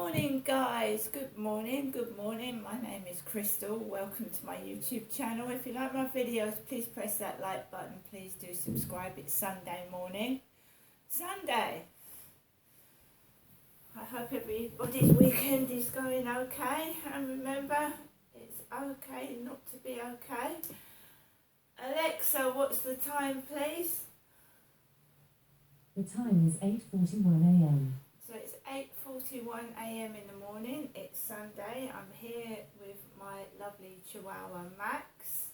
morning, guys. Good morning. My name is Crystal. Welcome to my YouTube channel. If you like my videos, please press that like button. Please do subscribe. It's Sunday morning. Sunday. I hope everybody's weekend is going okay. And remember, it's okay not to be okay. Alexa, what's the time, please? The time is 8:41 a.m. So it's 8:41 a.m. in the morning. It's Sunday. I'm here with my lovely Chihuahua Max.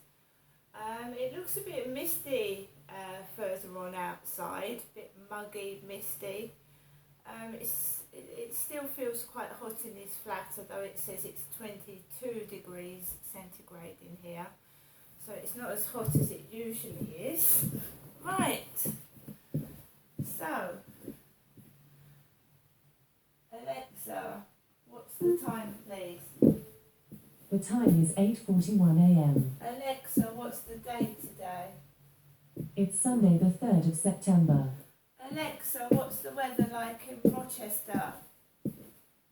It looks a bit misty further on outside, a bit muggy, misty. It still feels quite hot in this flat, although it says it's 22 degrees centigrade in here. So it's not as hot as it usually is. Right. So, Alexa, what's the time, please? The time is 8:41 a.m. Alexa, what's the date today? It's Sunday the 3rd of September. Alexa, what's the weather like in Rochester?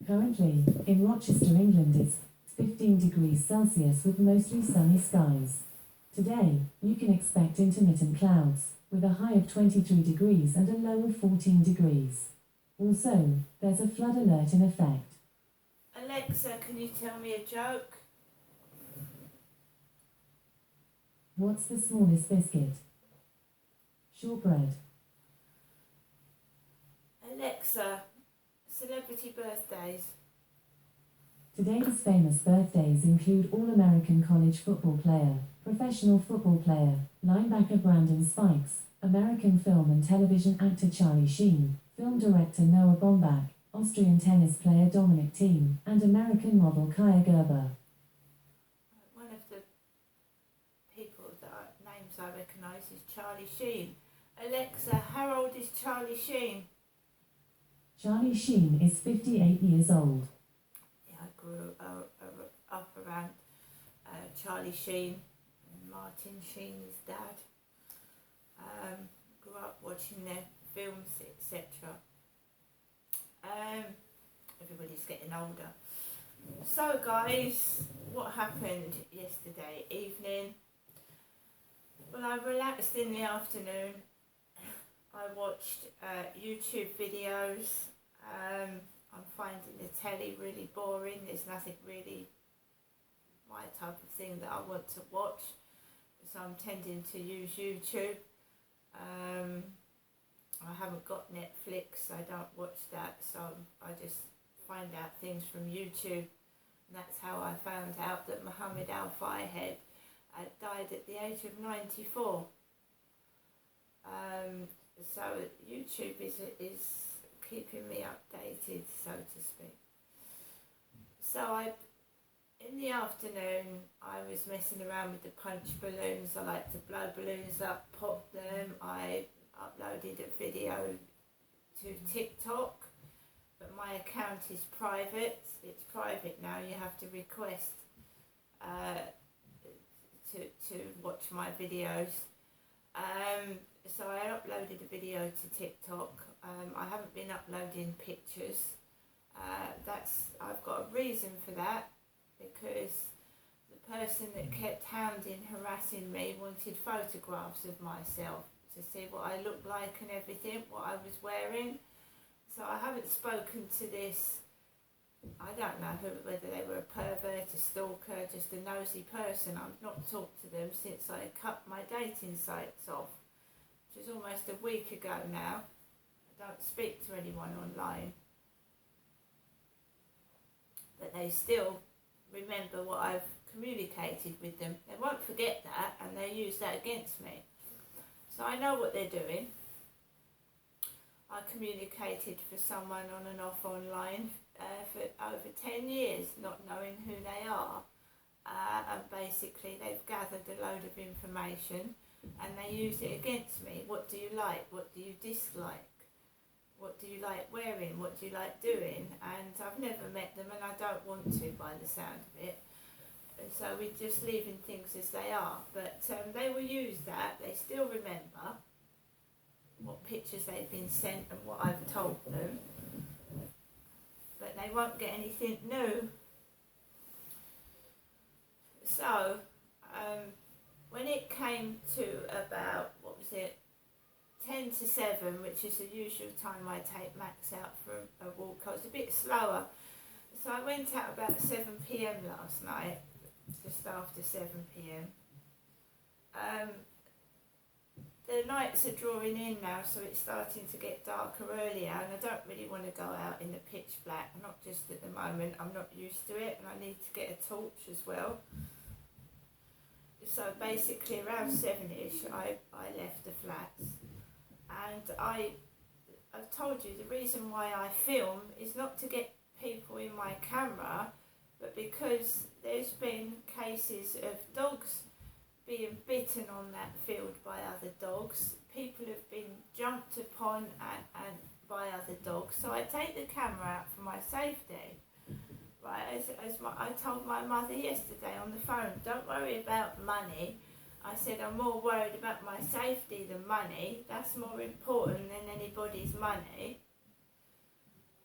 Currently, in Rochester, England, it's 15 degrees Celsius with mostly sunny skies. Today, you can expect intermittent clouds, with a high of 23 degrees and a low of 14 degrees. Also, there's a flood alert in effect. Alexa, can you tell me a joke? What's the smallest biscuit? Shortbread. Alexa, celebrity birthdays. Today's famous birthdays include All-American college football player, professional football player, linebacker Brandon Spikes, American film and television actor Charlie Sheen, film director Noah Baumbach, Austrian tennis player Dominic Thiem, and American model Kaya Gerber. One of the people names I recognise is Charlie Sheen. Alexa, how old is Charlie Sheen? Charlie Sheen is 58 years old. Yeah, I grew up around Charlie Sheen and Martin Sheen's dad. Grew up watching their films, etc. Everybody's getting older. So guys, what happened yesterday evening? Well, I relaxed in the afternoon. I watched YouTube videos. I'm finding the telly really boring. There's nothing really my type of thing that I want to watch. So I'm tending to use YouTube. I haven't got Netflix, I don't watch that, so I just find out things from YouTube. And that's how I found out that Muhammad Al-Fayed had died at the age of 94. So YouTube is keeping me updated, so to speak. So in the afternoon, I was messing around with the punch balloons. I like to blow balloons up, pop them. I uploaded a video to TikTok, but my account is private. It's private now. You have to request to watch my videos. So I uploaded a video to TikTok. I haven't been uploading pictures. I've got a reason for that, because the person that kept hounding, harassing me wanted photographs of myself to see what I looked like and everything, what I was wearing. So I haven't spoken to this, I don't know whether they were a pervert, a stalker, just a nosy person. I've not talked to them since I cut my dating sites off, which is almost a week ago now. I don't speak to anyone online. But they still remember what I've communicated with them. They won't forget that, and they use that against me. So I know what they're doing. I communicated for someone on and off online for over 10 years, not knowing who they are. And basically they've gathered a load of information and they use it against me. What do you like? What do you dislike? What do you like wearing? What do you like doing? And I've never met them, and I don't want to by the sound of it. So we're just leaving things as they are. But they will use that. They still remember what pictures they've been sent and what I've told them. But they won't get anything new. So, when it came to about, 10 to 7, which is the usual time I take Max out for a walk, I was a bit slower. So I went out about 7 p.m. last night, just after 7 p.m. The nights are drawing in now, so it's starting to get darker earlier, and I don't really want to go out in the pitch black, not just at the moment. I'm not used to it, and I need to get a torch as well. So basically around 7ish I left the flats, and I've told you the reason why I film is not to get people in my camera, but because there's been cases of dogs being bitten on that field by other dogs. People have been jumped upon and by other dogs, so I take the camera out for my safety. Right, I told my mother yesterday on the phone, don't worry about money. I said I'm more worried about my safety than money. That's more important than anybody's money.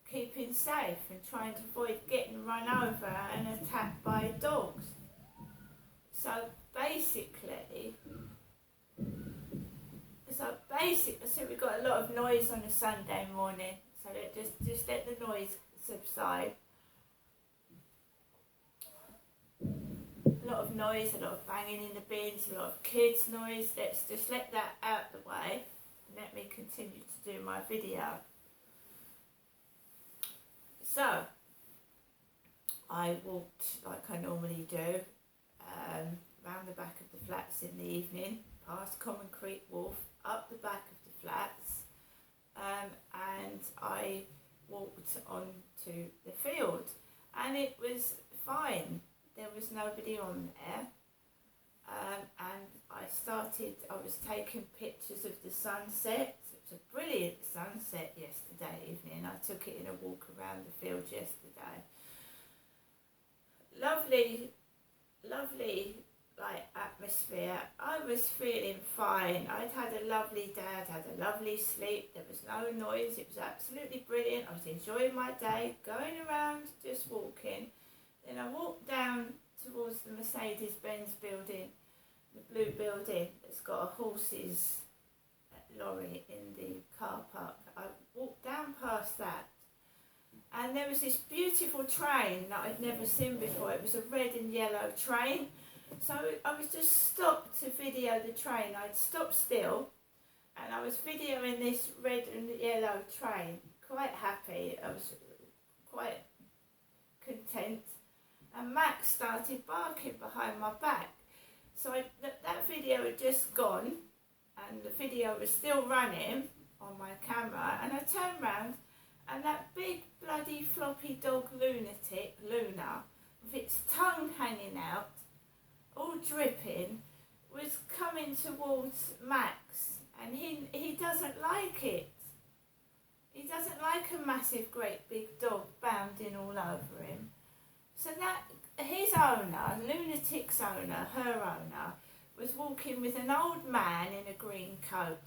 Keeping safe and trying to avoid getting run over and attacked by dogs. So basically, we've got a lot of noise on a Sunday morning. So just let the noise subside. A lot of noise, a lot of banging in the bins, a lot of kids' noise. Let's just let that out the way and let me continue to do my video. So, I walked like I normally do, round the back of the flats in the evening, past Common Creek Wharf, up the back of the flats, and I walked onto the field, and it was fine. There was nobody on there, and I was taking pictures of the sunset. It was a brilliant sunset yesterday evening. I took it in a walk around the field yesterday. Lovely, atmosphere. I was feeling fine. I'd had a lovely day. I'd had a lovely sleep. There was no noise. It was absolutely brilliant. I was enjoying my day, going around, just walking. Then I walked down towards the Mercedes-Benz building, the blue building that's got a horses lorry in the car park. I walked down past that, and there was this beautiful train that I'd never seen before. It was a red and yellow train. So I was just stopped to video the train. I'd stopped still, and I was videoing this red and yellow train. Quite happy. I was quite content. And Max started barking behind my back. So that video had just gone, and the video was still running on my camera, and I turned round, and that big bloody floppy dog lunatic, Luna, with its tongue hanging out, all dripping, was coming towards Max, and he doesn't like it. He doesn't like a massive, great big dog bounding all over him. So that his owner, Lunatic's owner, her owner, was walking with an old man in a green coat.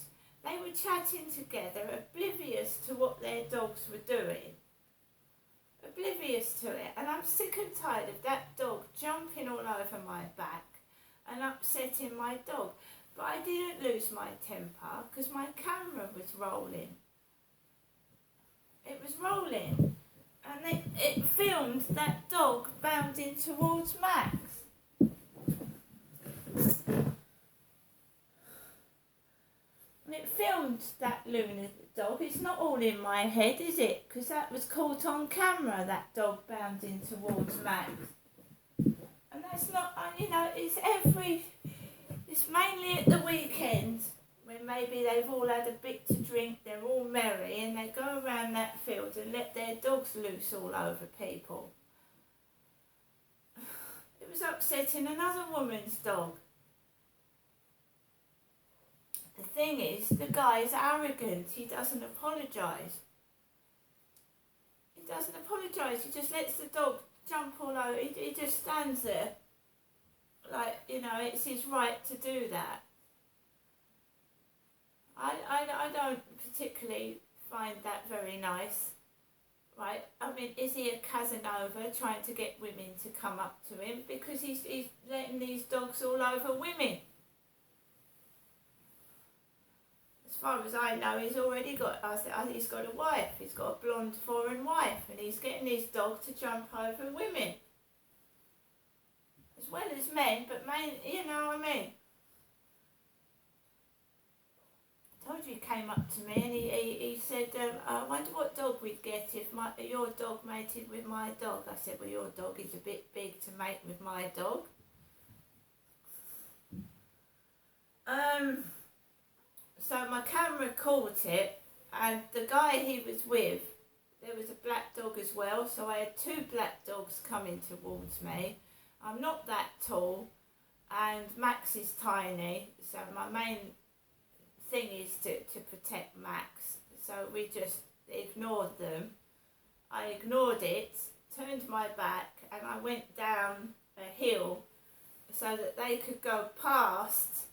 They were chatting together, oblivious to what their dogs were doing. Oblivious to it. And I'm sick and tired of that dog jumping all over my back and upsetting my dog. But I didn't lose my temper because my camera was rolling. It was rolling. And it filmed that dog bounding towards Max. And it filmed that lunatic dog. It's not all in my head, is it? Because that was caught on camera, that dog bounding towards Max. And that's not, it's mainly at the weekend when maybe they've all had a bit to drink, they're all merry, and they go around that field and let their dogs loose all over people. It was upsetting another woman's dog. The thing is, the guy's arrogant. He doesn't apologise. He doesn't apologise. He just lets the dog jump all over. He just stands there like, it's his right to do that. I don't particularly find that very nice. right? I mean, is he a Casanova trying to get women to come up to him? Because he's letting these dogs all over women. As far as I know, he's already got, he's got a wife. He's got a blonde foreign wife, and he's getting his dog to jump over women. As well as men, but men, you know what I mean? I told you he came up to me and he said, I wonder what dog we'd get if your dog mated with my dog. I said, well, your dog is a bit big to mate with my dog. So my camera caught it, and the guy he was with, there was a black dog as well, so I had two black dogs coming towards me. I'm not that tall, and Max is tiny, so my main thing is to protect Max. So we just ignored them. I ignored it, turned my back, and I went down a hill so that they could go past,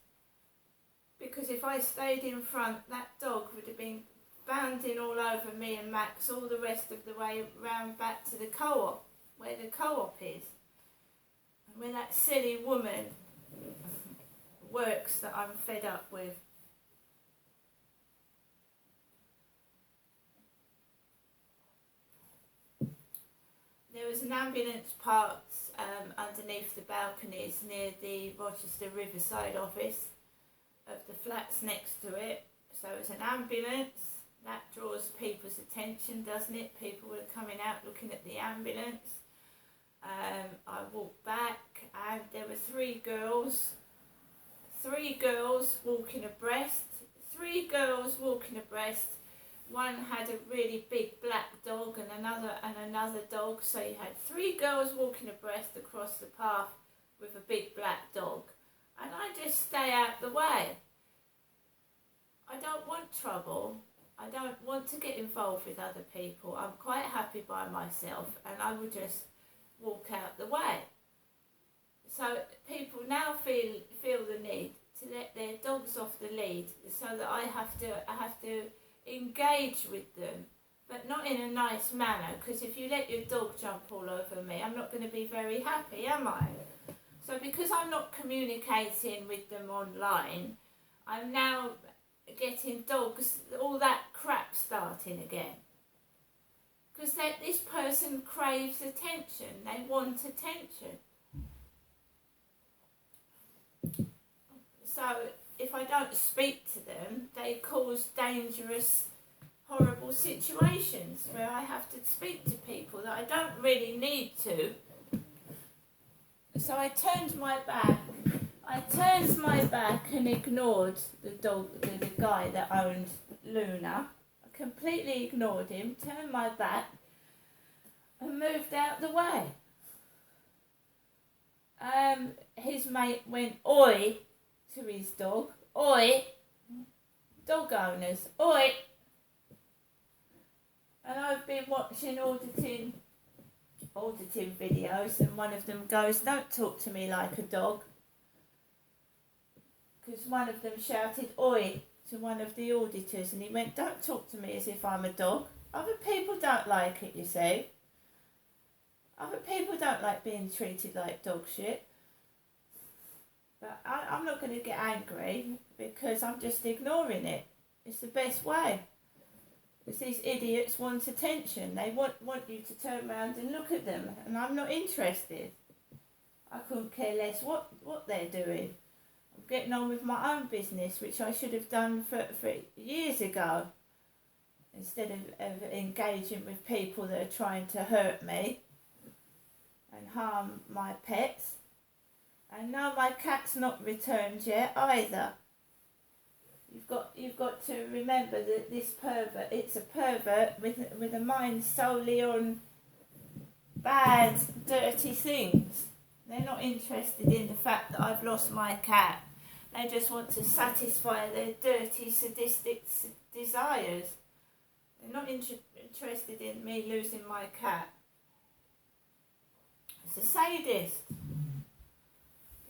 because if I stayed in front, that dog would have been bounding all over me and Max all the rest of the way round back to the co-op, where the co-op is, and where that silly woman works that I'm fed up with. There was an ambulance parked underneath the balconies near the Rochester Riverside office of the flats next to it. So it's an ambulance. That draws people's attention, doesn't it? People were coming out looking at the ambulance. I walked back and there were three girls walking abreast. One had a really big black dog and another dog. So you had three girls walking abreast across the path with a big black dog. And I just stay out the way. I don't want trouble. I don't want to get involved with other people. I'm quite happy by myself, and I will just walk out the way. So people now feel the need to let their dogs off the lead, so that I have to engage with them, but not in a nice manner. Because if you let your dog jump all over me, I'm not going to be very happy, am I? So because I'm not communicating with them online, I'm now getting dogs, all that crap starting again. Because this person craves attention, they want attention. So if I don't speak to them, they cause dangerous, horrible situations where I have to speak to people that I don't really need to. So I turned my back and ignored the guy that owned Luna. I completely ignored him, turned my back and moved out the way. His mate went oi to his dog. Oi! Dog owners, oi! And I've been watching auditing videos, and one of them goes, don't talk to me like a dog. Because one of them shouted oi to one of the auditors, and he went, don't talk to me as if I'm a dog. Other people don't like it, you see. Other people don't like being treated like dog shit. But I'm not going to get angry, because I'm just ignoring it. It's the best way. Because these idiots want attention. They want you to turn around and look at them, and I'm not interested. I couldn't care less what they're doing. I'm getting on with my own business, which I should have done for years ago, instead of engaging with people that are trying to hurt me and harm my pets. And no, my cat's not returned yet either. You've got to remember that this pervert, it's a pervert with a mind solely on bad, dirty things. They're not interested in the fact that I've lost my cat. They just want to satisfy their dirty, sadistic desires. They're not interested in me losing my cat. It's a sadist.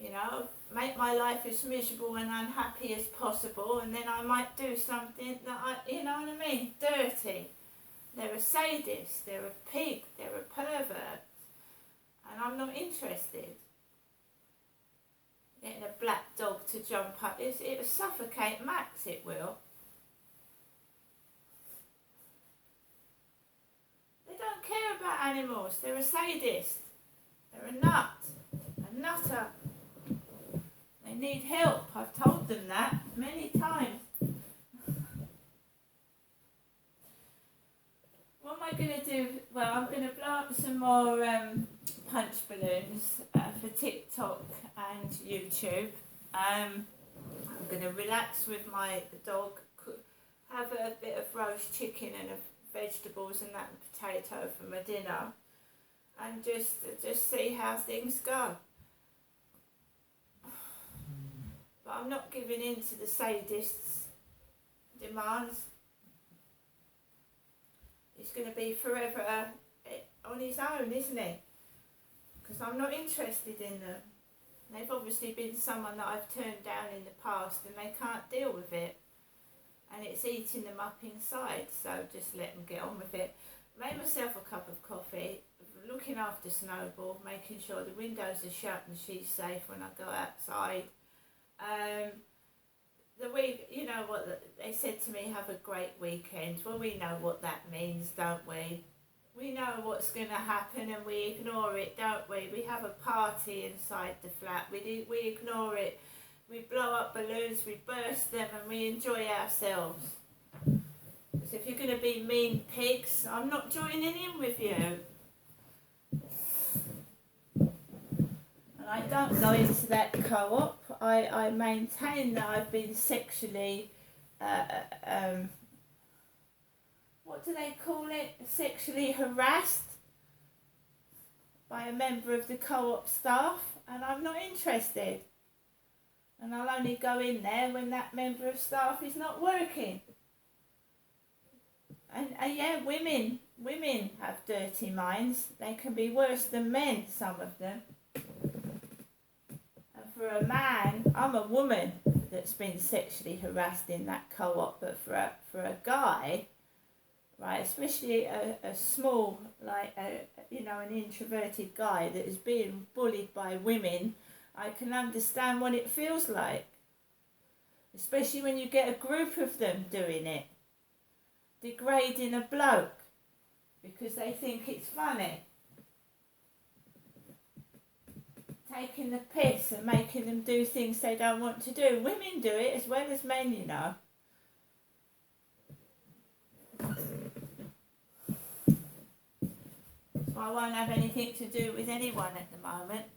You know, make my life as miserable and unhappy as possible, and then I might do something that you know what I mean, dirty. They're a sadist, they're a pig, they're a pervert, and I'm not interested. Getting a black dog to jump up, it'll suffocate Max, it will. They don't care about animals, they're a sadist, they're a nut, a nutter. They need help, I've told them that many times. What am I going to do? Well, I'm going to blow up some more punch balloons for TikTok and YouTube. I'm going to relax with my dog, have a bit of roast chicken and vegetables and that and potato for my dinner, and just see how things go. But I'm not giving in to the sadists' demands. He's going to be forever on his own, isn't he? Because I'm not interested in them. They've obviously been someone that I've turned down in the past and they can't deal with it. And it's eating them up inside, so just let them get on with it. Made myself a cup of coffee, looking after Snowball, making sure the windows are shut and she's safe when I go outside. The week, you know what, they said to me, have a great weekend. Well, we know what that means, don't we? We know what's going to happen and we ignore it, don't we? We have a party inside the flat. We ignore it. We blow up balloons, we burst them and we enjoy ourselves. So if you're going to be mean pigs, I'm not joining in with you. And I don't go into that co-op. I maintain that I've been sexually, what do they call it? Sexually harassed by a member of the co-op staff, and I'm not interested. And I'll only go in there when that member of staff is not working. And yeah, women have dirty minds. They can be worse than men, some of them. For a man, I'm a woman that's been sexually harassed in that co-op, but for a guy, right, especially a small, like, an introverted guy that is being bullied by women, I can understand what it feels like. Especially when you get a group of them doing it. Degrading a bloke because they think it's funny. Taking the piss and making them do things they don't want to do. Women do it as well as men, you know. So I won't have anything to do with anyone at the moment.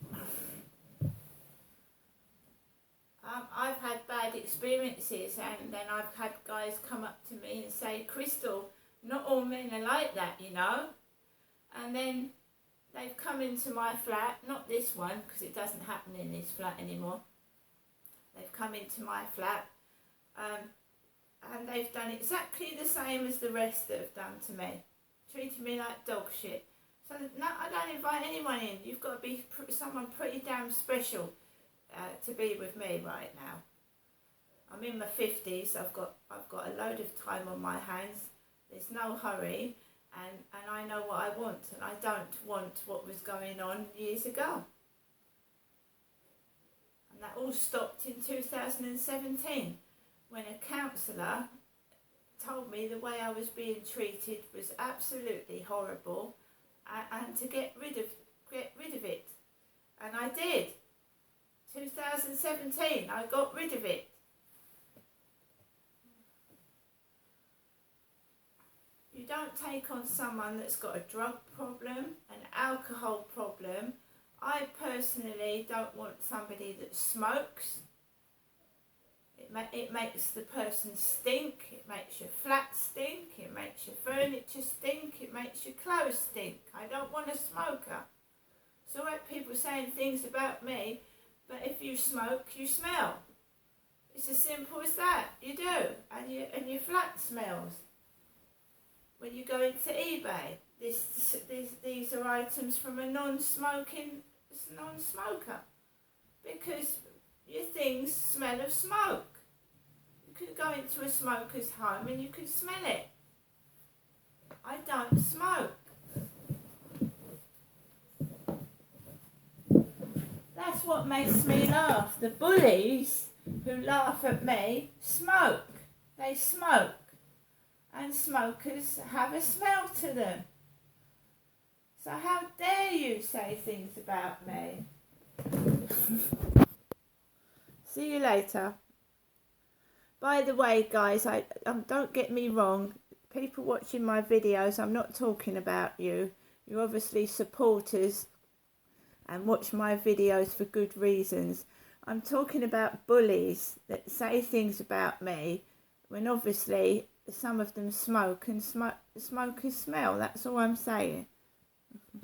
I've had bad experiences, and then I've had guys come up to me and say, Crystal, not all men are like that, you know. And then they've come into my flat, not this one, because it doesn't happen in this flat anymore. They've come into my flat, and they've done exactly the same as the rest that have done to me. Treated me like dog shit. So no, I don't invite anyone in. You've got to be someone pretty damn special to be with me right now. I'm in my 50s. I've got a load of time on my hands. There's no hurry. And I know what I want, and I don't want what was going on years ago. And that all stopped in 2017 when a counsellor told me the way I was being treated was absolutely horrible, and to get rid of it. And I did. 2017, I got rid of it. You don't take on someone that's got a drug problem, an alcohol problem. I personally don't want somebody that smokes. It makes the person stink, it makes your flat stink, it makes your furniture stink, it makes your clothes stink. I don't want a smoker. So I have people saying things about me, but if you smoke, you smell. It's as simple as that. You do, and your flat smells. When you go into eBay, these are items from a non-smoker, because your things smell of smoke. You could go into a smoker's home and you could smell it. I don't smoke. That's what makes me laugh. The bullies who laugh at me smoke. They smoke. And smokers have a smell to them. So how dare you say things about me? See you later. By the way, guys, don't get me wrong. People watching my videos, I'm not talking about you. You're obviously supporters and watch my videos for good reasons. I'm talking about bullies that say things about me when obviously some of them smoke and smokers smell. That's all I'm saying.